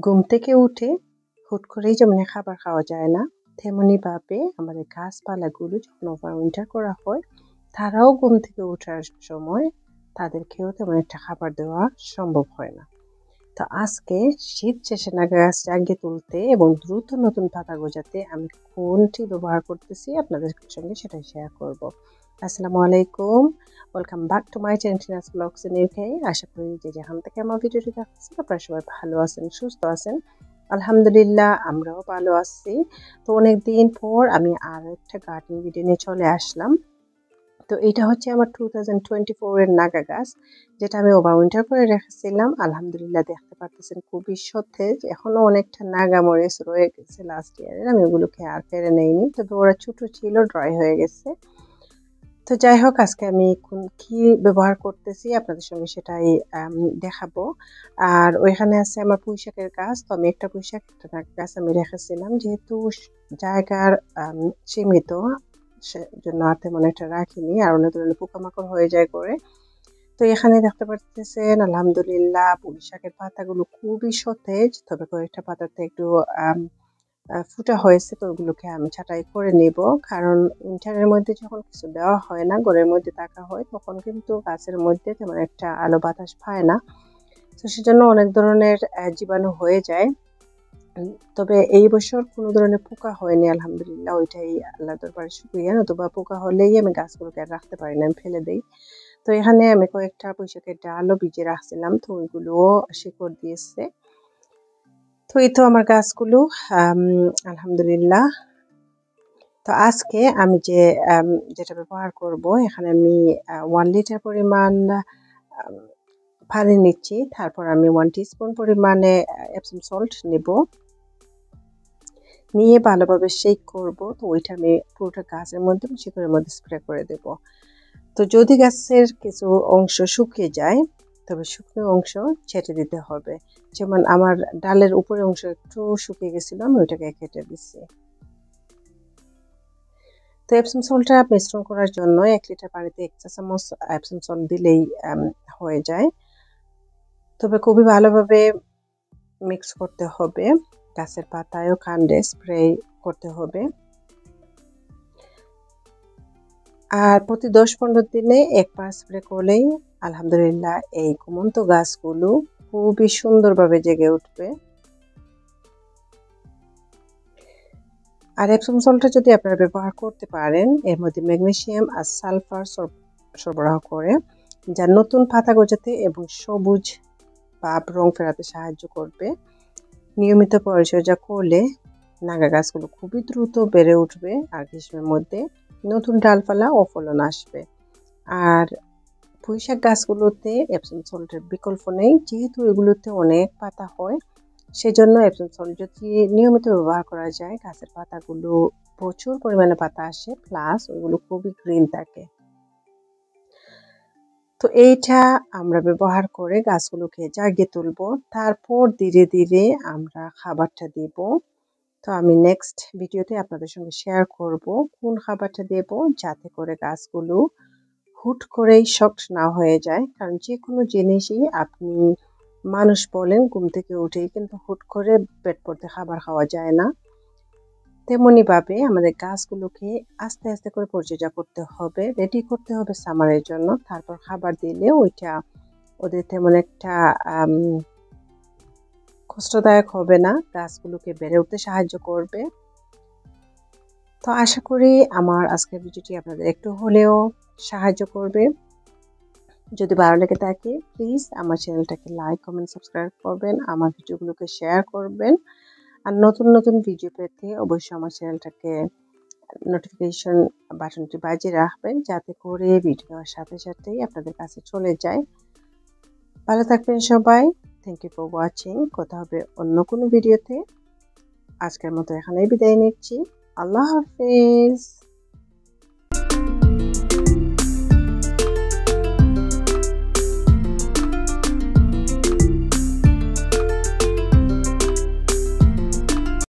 ঘুম থেকে উঠে হুট করেই যেমন খাবার খাওয়া যায় না, তেমনিভাবে আমাদের গাছপালাগুলো যখন ওভারউইন্টার করা হয়, তারাও ঘুম থেকে ওঠার সময় তাদেরকেও তেমন একটা খাবার দেওয়া সম্ভব হয় না। তো আজকে শীত শেষে নাগা গাছ জাগিয়ে তুলতে এবং দ্রুত নতুন পাতা গজাতে আমি কোনটি ব্যবহার করতেছি আপনাদের সঙ্গে সেটাই শেয়ার করব। আসসালামু আলাইকুম, welcome back to my channel blogs in UK. আশা করি যে যেখান থেকে আমার ভিডিওটি দেখছেন আপনারা সবাই ভালো আছেন, সুস্থ আছেন। আলহামদুলিল্লাহ, আমরাও ভালো আছি। তো অনেকদিন পর আমি আরও একটা গার্ডেন ভিডিও নিয়ে চলে আসলাম। তো এটা হচ্ছে আমার 2024 এর নাগা গাছ, যেটা আমি ওভারউইন্টার করে রেখেছিলাম। আলহামদুলিল্লাহ, দেখতে পারতেছেন খুবই সতেজ, এখনো অনেকটা নাগা মরিচ রয়ে গেছে লাস্ট ইয়ারের। আমি ওগুলোকে আর ফেলে নেইনি, তবে ওরা ছোট ছিল, ড্রাই হয়ে গেছে। তো যাই হোক, আজকে আমি কি ব্যবহার করতেছি আপনাদের সঙ্গে সেটাই দেখাবো। আর ওইখানে আছে আমার পুঁইশাকের গাছ। তো আমি একটা পুঁইশাক একটা গাছ আমি রেখেছিলাম, যেহেতু জায়গার সীমিত, সেজন্য আর তেমন একটা রাখিনি, আর অনেক ধরনের পোকামাকড় হয়ে যায় করে। তো এখানে দেখতে পাচ্ছেন আলহামদুলিল্লাহ পুঁইশাকের পাতাগুলো খুবই সতেজ, তবে কয়েকটা পাতাতে একটু ফুটা হয়েছে। তো ওগুলোকে আমি ছাঁটাই করে নেব, কারণ উইন্টারের মধ্যে যখন কিছু দেওয়া হয় না, ঘরের মধ্যে থাকা হয়, তখন কিন্তু গাছের মধ্যে তেমন একটা আলো বাতাস পায় না। তো সেজন্য অনেক ধরনের জীবাণু হয়ে যায়। তবে এই বছর কোনো ধরনের পোকা হয়নি আলহামদুলিল্লাহ, ওইটাই আল্লাহ দরবারে শুকরিয়া। নতুবা পোকা হলেই আমি গাছগুলোকে আর রাখতে পারি না, আমি ফেলে দিই। তো এখানে আমি কয়েকটা পুঁইশাকের ডালও ভিজিয়ে রাখছিলাম, তো ওইগুলোও শিকড় দিয়েছে। তো এই তো আমার গাছগুলো আলহামদুলিল্লাহ। তো আজকে আমি যেটা ব্যবহার করব, এখানে আমি 1 লিটার পরিমাণ পানি নিচ্ছি। তারপর আমি 1 টিস্পুন পরিমাণে এপসম সল্ট নেব, নিয়ে ভালোভাবে শেক করব। তো ওইটা আমি পুরোটা গাছের মধ্যে শিকড়ের মধ্যে স্প্রে করে দেব। তো যদি গাছের কিছু অংশ শুকিয়ে যায়, তবে শুকনো অংশ ছেটে দিতে হবে। যেমন আমার ডালের উপরের অংশ একটু শুকিয়ে গেছিল, আমি ওইটাকে কেটে দিচ্ছি। তো এপসম সল্টটা মিশ্রণ করার জন্য 1 লিটার পানিতে 1 চা চামচ এপসম সল্ট দিলেই হয়ে যায়। তবে খুবই ভালোভাবে মিক্স করতে হবে, গাছের পাতায় ও কাণ্ডে স্প্রে করতে হবে। আর প্রতি 10-15 দিনে একবার স্প্রে করলেই আলহামদুলিল্লাহ এই ঘুমন্ত গাছগুলো খুবই সুন্দরভাবে জেগে উঠবে। আর এপসম সল্টটা যদি আপনারা ব্যবহার করতে পারেন, এর মধ্যে ম্যাগনেসিয়াম আর সালফার সরবরাহ করে, যা নতুন পাতা গজাতে এবং সবুজ বা রং ফেরাতে সাহায্য করবে। নিয়মিত পরিচর্যা করলে নাগা গাছগুলো খুবই দ্রুত বেড়ে উঠবে, আর গ্রীষ্মের মধ্যে নতুন ডালপালা ও ফলন আসবে। আর পুঁইশাক গাছগুলোতে এপসম সল্টের বিকল্প নেই, যেহেতু এগুলোতে অনেক পাতা হয়। সেজন্য এপসম সল্ট যদি নিয়মিত ব্যবহার করা যায়, গাছের পাতাগুলো প্রচুর পরিমাণে পাতা আসে, প্লাস ওইগুলো খুবই গ্রিন থাকে। তো এইটা আমরা ব্যবহার করে গাছগুলোকে জাগিয়ে তুলব, তারপর ধীরে ধীরে আমরা খাবারটা দেব। তো আমি নেক্সট ভিডিওতে আপনাদের সঙ্গে শেয়ার করব কোন খাবারটা দেব, যাতে করে গাছগুলো হুট করেই শক্ট না হয়ে যায়। কারণ যে কোনো জিনিসই আপনি মানুষ বলেন, ঘুম থেকে উঠেই কিন্তু হুট করে পেট ভরতে খাবার খাওয়া যায় না। তেমনিভাবে আমাদের গাছগুলোকে আস্তে আস্তে করে পরিচর্যা করতে হবে, রেডি করতে হবে সামারের জন্য। তারপর খাবার দিলে ওইটা ওদের তেমন একটা কষ্টদায়ক হবে না, গাছগুলোকে বেড়ে উঠতে সাহায্য করবে। তো আশা করি আমার আজকের ভিডিওটি আপনাদের একটু হলেও সাহায্য করবে। যদি ভালো লেগে থাকে, প্লিজ আমার চ্যানেলটাকে লাইক, কমেন্ট, সাবস্ক্রাইব করবেন, আমার ভিডিওগুলোকে শেয়ার করবেন। আর নতুন নতুন ভিডিও পেতে অবশ্যই আমার চ্যানেলটাকে নোটিফিকেশন বাটনটি বাজিয়ে রাখবেন, যাতে করে ভিডিও দেওয়ার সাথে সাথেই আপনাদের কাছে চলে যায়। ভালো থাকবেন সবাই। Thank you for watching. কথা হবে অন্য কোনো ভিডিওতে। আজকের মতো এখানেই বিদায় নিচ্ছি। আল্লাহ হাফেজ।